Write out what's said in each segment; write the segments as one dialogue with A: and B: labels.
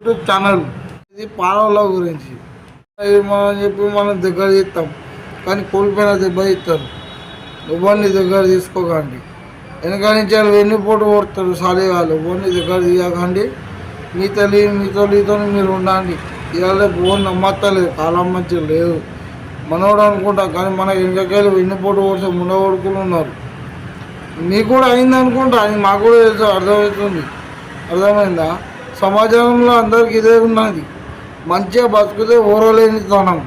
A: YouTube channel ఇది పాలవల గురించి ఇది మనం చెప్పి మనం దగ్గర తీస్తాం కానీ కోల్పోయిన దెబ్బ ఇస్తారు. ఎవరిని దగ్గర తీసుకోకండి. వెనక నుంచి వాళ్ళు వెన్నుపోటు కొడతారు సాలేగాళ్ళు. ఎవరిని దగ్గర తీయకండి. మీ తల్లితో మీరు ఉండండి. ఇవాళ ఫోన్ నమ్మత్తలేదు, కాలం మంచి లేదు మనోడు అనుకుంటా కానీ మన వెనకకాయలు వెన్నుపోటు కొడితే ముండగొడుకులు ఉన్నారు. మీకు కూడా అయింది అనుకుంటా, అది మాకు కూడా తెలుసు, అర్థమవుతుంది. అర్థమైందా? సమాజంలో అందరికి ఇదే ఉన్నది. మంచిగా బతుకుతే ఓరలేనితనం.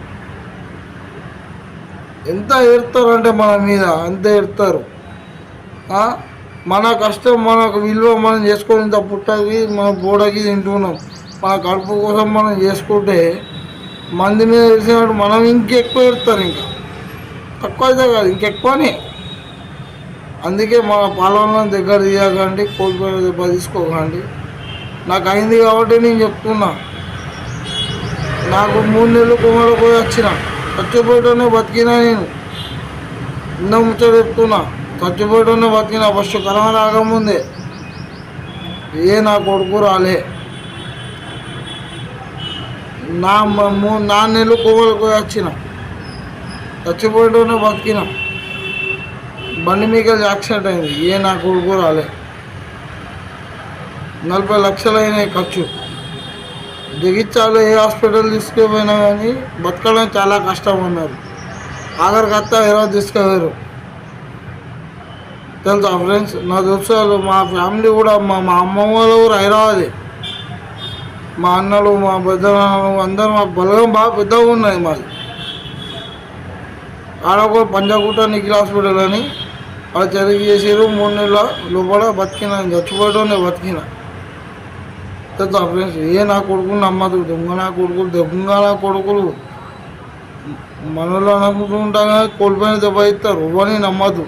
A: ఎంత ఏడుతారంటే మన మీద అంత ఏడుతారు. మన కష్టం మనకు విలువ మనం చేసుకొని ఇంత పుట్టకి మన బోడకి తింటున్నాం. మన కడుపు కోసం మనం చేసుకుంటే మంది మీద తెలిసినట్టు మనం ఇంకెక్కువ ఏడుతారు. ఇంకా తక్కువ అయితే కాదు, ఇంకెక్కువనే. అందుకే మన పాలనలను దగ్గర తీయకండి, కోల్పోయిన దెబ్బ తీసుకోకండి. నాకు అయింది కాబట్టి నేను చెప్తున్నా. నాకు 3 నెలలు కుమ్మలో పోయి వచ్చిన, చచ్చిపోయేటోనే బతికినా. నేను నిన్న ముచ్చట చెప్తున్నా, చచ్చిపోయేటోనే బతికినా. ఫస్ట్ కరోనా రాకముందే నా కొడుకు రాలే. 4 నెలలు కుమ్మలో పోయి వచ్చిన, చచ్చిపోయేటోనే బతికినా. బండి మీకు యాక్సిడెంట్ అయింది, నా కొడుకు రాలే. 40 లక్షలు అయినాయి ఖర్చు. జగిత్యాలలో ఏ హాస్పిటల్ తీసుకుపోయినా కానీ బతకడం చాలా కష్టం ఉన్నారు. ఆఖరికి అత్త ఎవరో తీసుకుపోయారు తెలుసా ఫ్రెండ్స్. నా దోస్తులు మా ఫ్యామిలీ కూడా మా అమ్మమ్మ వాళ్ళు కూడా హైదరాబాదే. మా అన్నలు మా పెద్దలు అందరూ మా బలగం బాగా పెద్దగా ఉన్నాయి మాది. ఆడొక పంజాగుట్ట నిఖిల్ హాస్పిటల్ అని వాళ్ళు చెరిగి చేసారు. 3 నెలల లోపల బతికినా, చచ్చిపోవటమే బతికినా తెలుసా ఫ్రెండ్స్. నా కొడుకులు నమ్మదు, దొంగ నా కొడుకులు మనలో అనుకుంటూ ఉంటాం కానీ కోల్పోయిన దెబ్బ ఇస్తారు. ఎవరిని నమ్మద్దు.